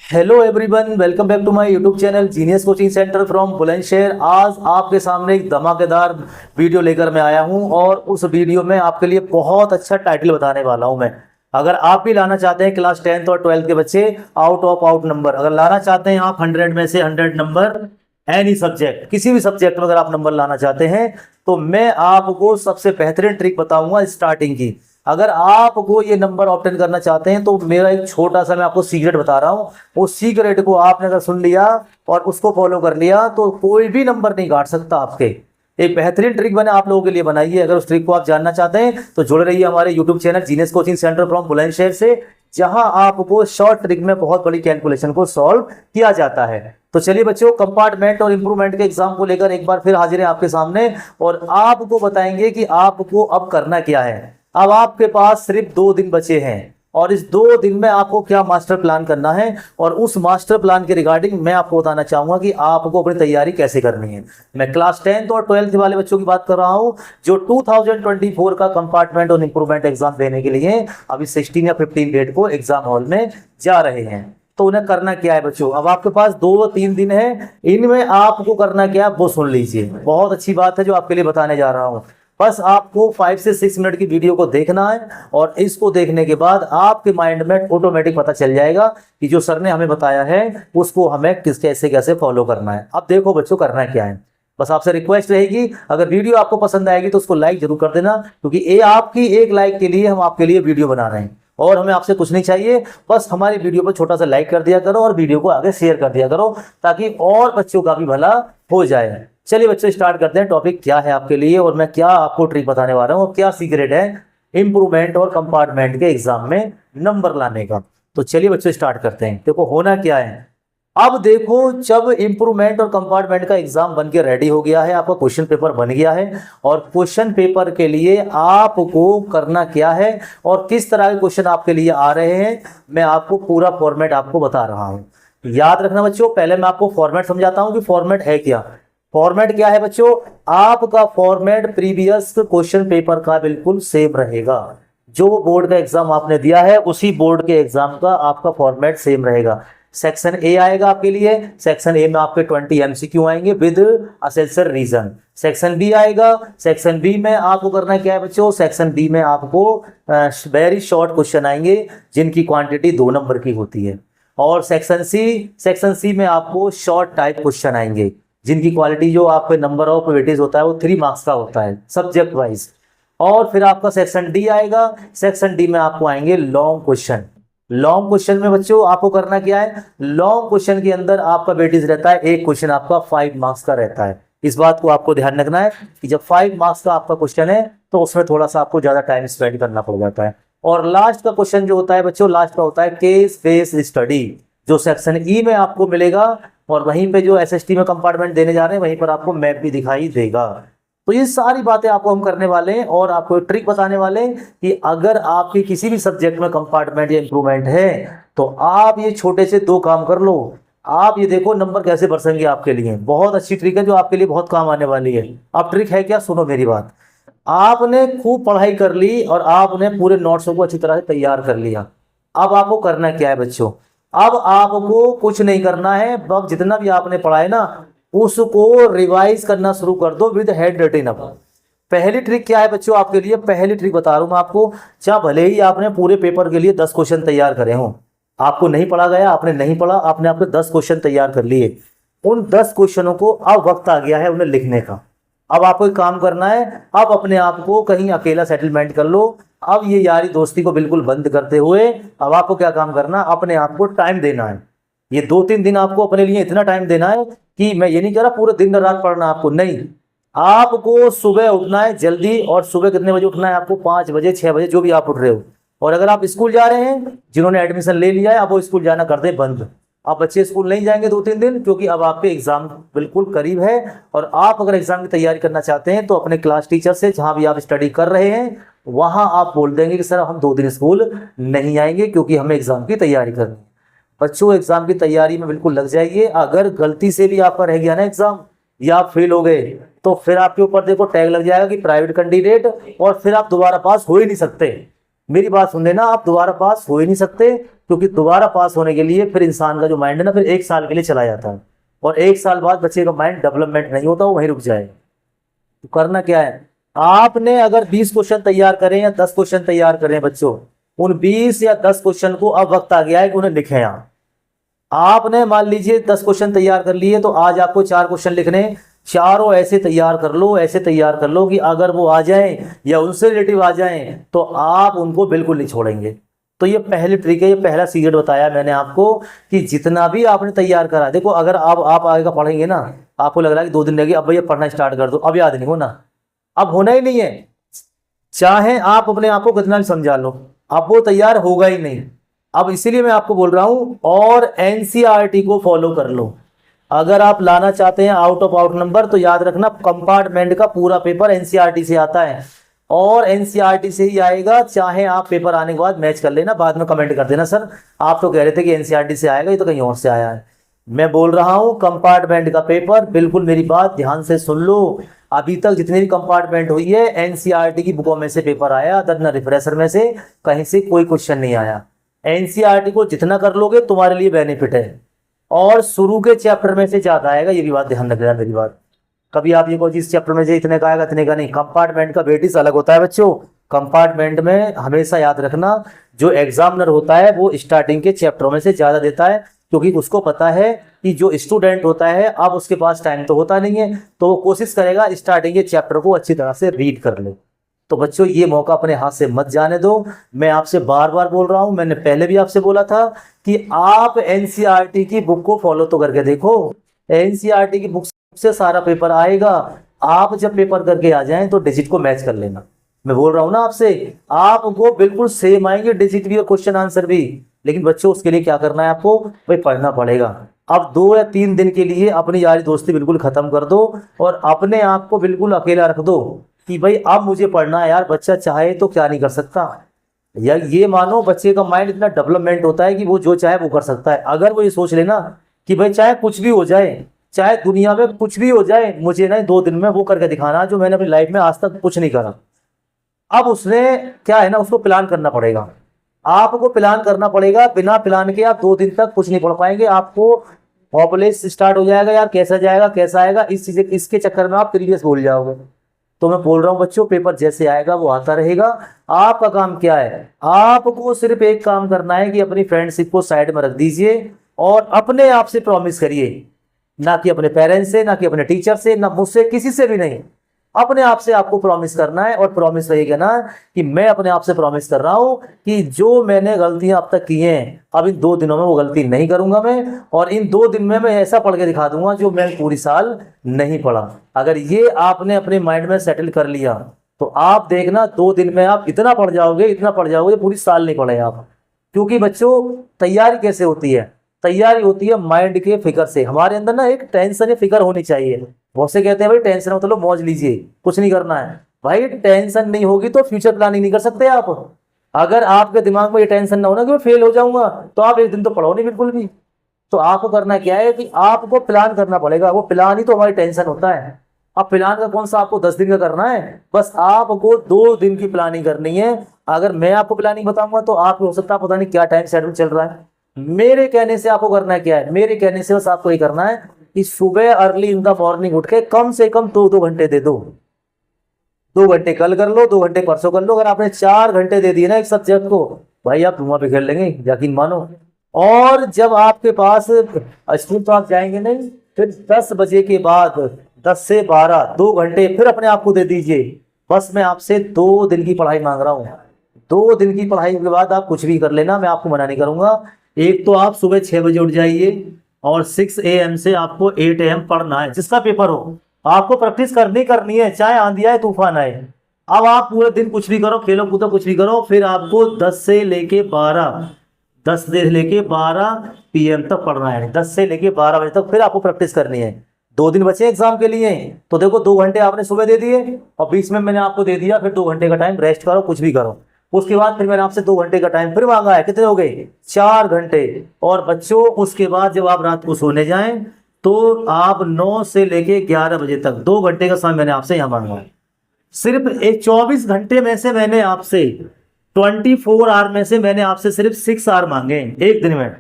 Hello everyone, welcome back to my YouTube channel genius coaching centre from Bulandshahr. आज आपके सामने एक धमाकेदार वीडियो लेकर मैं आया हूं और उस वीडियो में आपके लिए बहुत अच्छा टाइटल बताने वाला हूं मैं। अगर आप भी लाना चाहते हैं क्लास 10th और 12th के बच्चे आउट ऑफ आउट नंबर, अगर लाना चाहते हैं आप 100 में से 100 नंबर, एनी सब्जेक्ट, किसी भी सब्जेक्ट में अगर आप नंबर लाना चाहते हैं तो मैं आपको सबसे बेहतरीन ट्रिक बताऊंगा स्टार्टिंग की। अगर आपको ये नंबर ऑब्टेन करना चाहते हैं तो मेरा एक छोटा सा मैं आपको सीक्रेट बता रहा हूँ। उस सीक्रेट को आपने अगर सुन लिया और उसको फॉलो कर लिया तो कोई भी नंबर नहीं काट सकता आपके। एक बेहतरीन ट्रिक मैंने आप लोगों के लिए बनाई है। अगर उस ट्रिक को आप जानना चाहते हैं तो जुड़े रहिए हमारे YouTube channel genius coaching centre from Bulandshahr से, जहां आपको शॉर्ट ट्रिक में बहुत बड़ी कैलकुलेशन को सॉल्व किया जाता है। तो चलिए बच्चों, कंपार्टमेंट और इंप्रूवमेंट के एग्जाम को लेकर एक बार फिर हाजिर है आपके सामने और आपको बताएंगे कि आपको अब करना क्या है। अब आपके पास सिर्फ 2 दिन बचे हैं और इस 2 दिन में आपको क्या मास्टर प्लान करना है और उस मास्टर प्लान के रिगार्डिंग मैं आपको बताना चाहूंगा कि आपको अपनी तैयारी कैसे करनी है। मैं क्लास 10th और 12th वाले बच्चों की बात कर रहा हूं जो 2024 का कंपार्टमेंट और इंप्रूवमेंट एग्जाम देने के लिए अभी 16 या 15 डेट को एग्जाम हॉल में जा रहे हैं। तो उन्हें करना क्या है बच्चों, अब आपके पास 2-3 दिन है, इनमें आपको करना क्या है वो सुन लीजिए। बहुत अच्छी बात है जो आपके लिए बताने जा रहा हूं। बस आपको 5 से 6 मिनट की वीडियो को देखना है और इसको देखने के बाद आपके माइंड में ऑटोमेटिक पता चल जाएगा कि जो सर ने हमें बताया है उसको हमें किस कैसे कैसे फॉलो करना है। अब देखो बच्चों, करना क्या है। बस आपसे रिक्वेस्ट रहेगी, अगर वीडियो आपको पसंद आएगी तो उसको लाइक जरूर कर देना, क्योंकि ये आपकी एक लाइक के लिए हम आपके लिए वीडियो बना रहे हैं और हमें आपसे कुछ नहीं चाहिए। बस हमारी वीडियो पर छोटा सा लाइक कर दिया करो और वीडियो को आगे शेयर कर दिया करो ताकि और बच्चों का भी भला हो जाए। चलिए बच्चों, स्टार्ट करते हैं। टॉपिक क्या है आपके लिए और मैं क्या आपको ट्रिक बताने वाला हूँ और क्या सीक्रेट है इंप्रूवमेंट और कंपार्टमेंट के एग्जाम में नंबर लाने का। तो चलिए बच्चों, स्टार्ट करते हैं। देखो होना क्या है। अब देखो, जब इंप्रूवमेंट और कंपार्टमेंट का एग्जाम बन के रेडी हो गया है, आपका क्वेश्चन पेपर बन गया है और क्वेश्चन पेपर के लिए आपको करना क्या है और किस तरह के क्वेश्चन आपके लिए आ रहे हैं, मैं आपको पूरा फॉर्मेट आपको बता रहा हूं। याद रखना बच्चों, पहले मैं आपको फॉर्मेट समझाता हूं कि फॉर्मेट है क्या। फॉर्मेट क्या है बच्चों, आपका फॉर्मेट प्रीवियस क्वेश्चन पेपर का बिल्कुल सेम रहेगा। जो बोर्ड का एग्जाम आपने दिया है उसी बोर्ड के एग्जाम का आपका फॉर्मेट सेम रहेगा। सेक्शन ए आएगा आपके लिए, सेक्शन ए में आपके 20 एमसीक्यू आएंगे with assertion reason. Section B आएगा, सेक्शन बी में आपको करना क्या है बच्चों, सेक्शन बी में आपको वेरी शॉर्ट क्वेश्चन आएंगे जिनकी क्वांटिटी 2 नंबर की होती है। और सेक्शन सी में आपको शॉर्ट टाइप क्वेश्चन आएंगे जिनकी क्वालिटी जो आपके नंबर ऑफ वेटेज होता है वो 3 मार्क्स का होता है सब्जेक्ट वाइज। और फिर आपका सेक्शन डी आएगा, सेक्शन डी में आपको आएंगे लॉन्ग क्वेश्चन। लॉन्ग क्वेश्चन में बच्चों आपको करना क्या है, लॉन्ग क्वेश्चन के अंदर आपका वेटेज रहता है, एक क्वेश्चन आपका 5 मार्क्स का रहता है। इस बात को आपको ध्यान रखना है कि जब 5 मार्क्स का आपका क्वेश्चन है तो उसमें थोड़ा सा आपको ज्यादा टाइम स्पेंड करना पड़ जाता है। और लास्ट का क्वेश्चन जो होता है बच्चों, लास्ट का होता है केस बेस्ड स्टडी, जो सेक्शन ई में आपको मिलेगा और वहीं पे जो एसएसटी में कंपार्टमेंट देने जा रहे हैं वहीं पर आपको मैप भी दिखाई देगा। तो ये सारी बातें आपको हम करने वाले हैं और आपको ट्रिक बताने वाले हैं कि अगर आपकी किसी भी सब्जेक्ट में कंपार्टमेंट या इंप्रूवमेंट है तो आप ये छोटे से 2 काम कर लो। आप ये देखो नंबर कैसे बरसेंगे आपके लिए। बहुत अच्छी ट्रिक है जो आपके लिए बहुत काम आने वाली है। अब ट्रिक है क्या, सुनो मेरी बात। आपने खूब पढ़ाई कर ली और आपने पूरे नोट्सों को अच्छी तरह से तैयार कर लिया। अब आपको करना क्या है बच्चों, अब आपको कुछ नहीं करना है। अब जितना भी आपने पढ़ा है ना उसको रिवाइज करना शुरू कर दो विद हैंड रिटन। अब पहली ट्रिक क्या है बच्चों आपके लिए, पहली ट्रिक बता रहा हूं मैं आपको। चाहे भले ही आपने पूरे पेपर के लिए 10 क्वेश्चन तैयार करे हों, आपको नहीं पढ़ा गया, आपने नहीं पढ़ा, आपने आपके 10 क्वेश्चन तैयार कर लिए, उन 10 क्वेश्चनों को अब वक्त आ गया है उन्हें लिखने का। अब आपको एक काम करना है, अब अपने आप को कहीं अकेला सेटलमेंट कर लो। अब ये यारी दोस्ती को बिल्कुल बंद करते हुए अब आपको क्या काम करना, अपने आप को टाइम देना है। ये 2-3 दिन आपको अपने लिए इतना टाइम देना है कि मैं ये नहीं कह रहा पूरे दिन रात पढ़ना आपको, नहीं। आपको सुबह उठना है जल्दी। और सुबह कितने बजे उठना है आपको, 5 बजे 6 बजे जो भी आप उठ रहे हो। और अगर आप स्कूल जा रहे हैं, जिन्होंने एडमिशन ले लिया है अब वो स्कूल जाना कर दे बंद। आप बच्चे स्कूल नहीं जाएंगे 2-3 दिन, क्योंकि अब आपके एग्जाम बिल्कुल करीब है। और आप अगर एग्जाम की तैयारी करना चाहते हैं तो अपने क्लास टीचर से, जहां भी आप स्टडी कर रहे हैं वहां आप बोल देंगे कि सर हम 2 दिन स्कूल नहीं आएंगे क्योंकि हमें एग्जाम की तैयारी करनी है। बच्चों एग्जाम की तैयारी में बिल्कुल लग जाइए। अगर गलती से भी आपका रह गया ना एग्जाम या आप फेल हो गए तो फिर आपके ऊपर देखो टैग लग जाएगा कि प्राइवेट कैंडिडेट, और फिर आप दोबारा पास हो ही नहीं सकते। मेरी बात सुन लेना, आप दोबारा पास हो ही नहीं सकते, क्योंकि दोबारा पास होने के लिए फिर इंसान का जो माइंड है ना, फिर 1 साल के लिए चला जाता है, और 1 साल बाद बच्चे का माइंड डेवलपमेंट नहीं होता, वो वहीं रुक जाए। तो करना क्या है, आपने अगर 20 क्वेश्चन तैयार करें या 10 क्वेश्चन तैयार करें बच्चों, उन 20 या 10 क्वेश्चन को अब वक्त आ गया है कि उन्हें लिखें। यहाँ आपने मान लीजिए 10 क्वेश्चन तैयार कर लिए, तो आज आपको 4 क्वेश्चन लिखने, चारों ऐसे तैयार कर लो, ऐसे तैयार कर लो कि अगर वो आ जाएं या उनसे रिलेटिव आ जाएं तो आप उनको बिल्कुल नहीं छोड़ेंगे। तो ये पहली ट्रिक है, ये पहला सीक्रेट बताया मैंने आपको कि जितना भी आपने तैयार करा, देखो अगर आप आगे का पढ़ेंगे ना, आपको लग रहा है कि 2 दिन लगे, अब भैया पढ़ना स्टार्ट कर दो, अब याद नहीं होना, अब होना ही नहीं है, चाहे आप अपने आप को कितना भी समझा लो, अब वो तैयार होगा ही नहीं। अब इसीलिए मैं आपको बोल रहा हूं, और एनसीईआरटी को फॉलो कर लो। अगर आप लाना चाहते हैं आउट ऑफ आउट नंबर, तो याद रखना कंपार्टमेंट का पूरा पेपर एनसीईआरटी से आता है, और एनसीईआरटी से ही आएगा, चाहे आप पेपर आने के बाद मैच कर लेना, बाद में कमेंट कर देना सर आप तो कह रहे थे कि एनसीईआरटी से आएगा, ये तो कहीं और से आया है। मैं बोल रहा हूं कंपार्टमेंट का पेपर, बिल्कुल मेरी बात ध्यान से सुन लो। अभी तक जितनी भी कंपार्टमेंट हुई है, एनसीईआरटी की बुकों में से पेपर आया, अदर न रिफ्रेशर में से कहीं से कोई क्वेश्चन नहीं आया। एनसीईआरटी को जितना कर लोगे तुम्हारे लिए बेनिफिट है, और शुरू के चैप्टर में से ज्यादा आएगा, ये भी बात ध्यान रखना मेरी बात। कभी आप ये कोई चीज चैप्टर में से इतने का आएगा इतने का नहीं, कंपार्टमेंट का वेटेज अलग होता है बच्चों। कंपार्टमेंट में हमेशा याद रखना, जो एग्जामिनर होता है वो स्टार्टिंग के चैप्टरों में से ज्यादा देता है, क्योंकि उसको पता है कि जो स्टूडेंट होता है अब उसके पास टाइम तो होता नहीं है, तो वो कोशिश करेगा स्टार्टिंग के चैप्टर को अच्छी तरह से रीड कर ले। तो बच्चों ये मौका अपने हाथ से मत जाने दो। मैं आपसे बार बार बोल रहा हूं, मैंने पहले भी आपसे बोला था कि आप एनसीईआरटी की बुक को फॉलो तो करके देखो। एनसीईआरटी की बुक से सारा पेपर आएगा, आप जब पेपर करके आ जाएं तो डिजिट को मैच कर लेना। मैं बोल रहा हूं ना आपसे, आपको बिल्कुल सेम आएंगे डिजिट भी और क्वेश्चन आंसर भी, लेकिन बच्चों उसके लिए क्या करना है, आपको भाई पढ़ना पड़ेगा। अब 2 या 3 दिन के लिए अपनी यारी दोस्ती बिल्कुल खत्म कर दो, और अपने आप को बिल्कुल अकेला रख दो कि भाई अब मुझे पढ़ना है यार। बच्चा चाहे तो क्या नहीं कर सकता, या ये मानो बच्चे का माइंड इतना डेवलपमेंट होता है कि वो जो चाहे वो कर सकता है। अगर वो ये सोच लेना कि भाई चाहे कुछ भी हो जाए, चाहे दुनिया में कुछ भी हो जाए, मुझे ना 2 दिन में वो करके दिखाना जो मैंने अपनी लाइफ में आज तक कुछ नहीं करा। अब उसने क्या है ना, उसको प्लान करना पड़ेगा, आपको प्लान करना पड़ेगा। बिना प्लान के आप 2 दिन तक कुछ नहीं पढ़ पाएंगे, आपको हॉपलेस स्टार्ट हो जाएगा यार, कैसा जाएगा कैसा आएगा, इसके चक्कर में आप प्रीवियस भूल जाओगे। तो मैं बोल रहा हूं बच्चों, पेपर जैसे आएगा वो आता रहेगा। आपका काम क्या है, आपको सिर्फ एक काम करना है कि अपनी फ्रेंडशिप को साइड में रख दीजिए, और अपने आप से प्रॉमिस करिए, ना कि अपने पेरेंट्स से, ना कि अपने टीचर से, ना मुझसे, किसी से भी नहीं। अपने आप से आपको प्रॉमिस करना है, और प्रॉमिस रहेगा ना कि मैं अपने आप से प्रॉमिस कर रहा हूं कि जो मैंने गलतियां अब तक की हैं, अब इन 2 दिनों में वो गलती नहीं करूंगा मैं, और इन 2 दिन में मैं ऐसा पढ़ के दिखा दूंगा जो मैं पूरी साल नहीं पढ़ा। अगर ये आपने अपने माइंड में सेटल कर लिया तो आप देखना 2 दिन में आप इतना पढ़ जाओगे, इतना पढ़ जाओगे, पूरी साल नहीं पढ़े आप। क्योंकि बच्चों तैयारी कैसे होती है, तैयारी होती है माइंड के फिक्र से। हमारे अंदर ना एक टेंशन या फिक्र होनी चाहिए। बहुत से कहते हैं भाई टेंशन मतलब मौज लीजिए, कुछ नहीं करना है। भाई टेंशन नहीं होगी तो फ्यूचर प्लानिंग नहीं कर सकते आप। अगर आपके दिमाग में ये टेंशन ना होना कि मैं फेल हो जाऊंगा, तो आप एक दिन तो पढ़ो नहीं बिल्कुल भी। तो आपको करना क्या है कि आपको प्लान करना पड़ेगा, वो प्लान ही तो हमारी टेंशन होता है। अब प्लान का कौन सा आपको 10 दिन का करना है, बस आपको 2 दिन की प्लानिंग करनी है। अगर मैं आपको प्लानिंग बताऊंगा तो आप हो सकता है पता नहीं क्या टाइम शेड्यूल चल रहा है। मेरे कहने से आपको करना क्या है, मेरे कहने से बस आपको ये करना है कि सुबह अर्ली इन द मॉर्निंग उठ के कम से कम 2 घंटे दे दो। 2 घंटे कल कर लो, 2 घंटे परसों कर लो। अगर आपने 4 घंटे दे दिए ना एक सब्जेक्ट को, भाई आप धुआं पे खेल लेंगे, यकीन मानो। और जब आपके पास स्कूल तो आप जाएंगे नहीं, फिर 10 बजे के बाद 10 से 12 2 घंटे फिर अपने आप को दे दीजिए। बस मैं आपसे 2 दिन की पढ़ाई मांग रहा हूँ। 2 दिन की पढ़ाई के बाद आप कुछ भी कर लेना, मैं आपको मना नहीं करूंगा। एक तो आप सुबह 6 बजे उठ जाइए, और 6 AM से आपको 8 AM पढ़ना है, जिसका पेपर हो। आपको प्रैक्टिस करनी है, चाहे आंधी आए तूफान आए। अब आप पूरे दिन कुछ भी करो, खेलो कूदो कुछ भी करो, फिर आपको 10 से लेके 12 PM तक पढ़ना है। 10 से लेके 12 बजे तक फिर आपको प्रैक्टिस करनी है। 2 दिन बचे एग्जाम के लिए, तो देखो 2 घंटे आपने सुबह दे दिए, और बीच में मैंने आपको दे दिया फिर 2 घंटे का टाइम, रेस्ट करो कुछ भी करो। उसके बाद फिर मैंने आपसे 2 घंटे का टाइम फिर मांगा है, कितने हो गए 4 घंटे। और बच्चों उसके बाद जब आप रात को सोने जाएं तो आप 9 से लेके 11 बजे तक 2 घंटे का समय मैंने आपसे यहाँ मांगा है। सिर्फ 24 घंटे में से मैंने आपसे 24 आवर में से मैंने आपसे सिर्फ 6 आवर मांगे एक दिन में।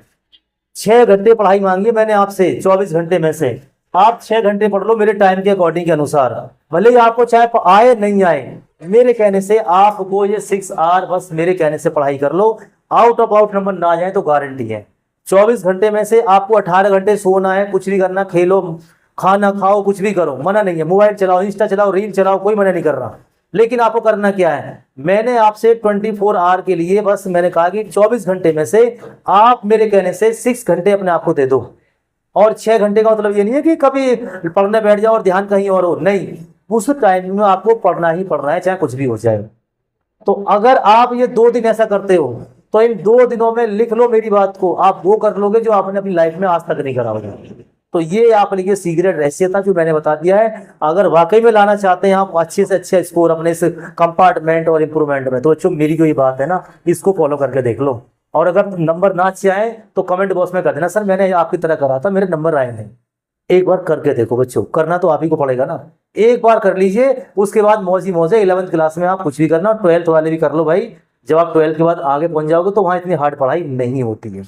6 घंटे पढ़ाई मांगी मैंने आपसे 24 घंटे में से। आप 6 घंटे पढ़ लो मेरे टाइम के अकॉर्डिंग के अनुसार, भले ही आपको चाहे आए नहीं आए, मेरे कहने से आपको ये 6 आवर बस मेरे कहने से पढ़ाई कर लो। आउट ऑफ आउट नंबर ना जाए तो गारंटी है। 24 घंटे में से आपको 18 घंटे सोना है, कुछ नहीं करना, खेलो, खाना खाओ, कुछ भी करो, मना नहीं है। मोबाइल चलाओ, इंस्टा चलाओ, रील चलाओ, कोई मना नहीं कर रहा। लेकिन आपको करना क्या है, मैंने आपसे 24 आवर के लिए बस मैंने कहा कि 24 घंटे में से आप मेरे कहने से 6 घंटे अपने आप को दे दो। और 6 घंटे का मतलब ये नहीं है कि कभी पढ़ने बैठ जाओ और ध्यान कहीं और हो, नहीं, उस टाइम में आपको पढ़ना ही पढ़ना है, चाहे कुछ भी हो जाए। तो अगर आप ये 2 दिन ऐसा करते हो तो इन 2 दिनों में लिख लो मेरी बात को, आप वो कर लोगे जो आपने अपनी लाइफ में आज तक नहीं करा होगा। तो ये आप लिए सीक्रेट रहस्य था जो मैंने बता दिया है। अगर वाकई में लाना चाहते हैं आप अच्छे से अच्छे स्कोर अपने इस कंपार्टमेंट और इंप्रूवमेंट में, तो बच्चों मेरी जो ये बात है ना, इसको फॉलो करके देख लो। और अगर नंबर ना अच्छे आए तो कमेंट बॉक्स में कर देना, सर मैंने आपकी तरह करा था, मेरे नंबर आए नहीं। एक बार करके देखो बच्चों, करना तो आप ही को पड़ेगा ना। एक बार कर लीजिए, उसके बाद मौज ही मौज है। 11th क्लास में आप कुछ भी करना, 12th वाले भी कर लो भाई। जब आप 12th के बाद आगे पहुंच जाओगे तो वहाँ इतनी हार्ड पढ़ाई नहीं होती है।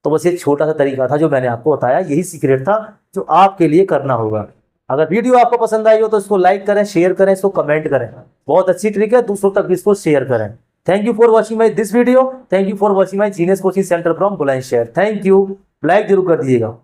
तो बस एक छोटा सा तरीका था जो मैंने आपको बताया, यही सीक्रेट था जो आपके लिए करना होगा। अगर वीडियो आपको पसंद आई हो तो इसको लाइक करें, शेयर करें, इसको कमेंट करें। बहुत अच्छी ट्रिक है, दूसरों तक इसको शेयर करें। Thank you for watching my this video. Thank you for watching my genius coaching centre from Bulandshahr. Thank you. Like जरूर कर दीजिएगा।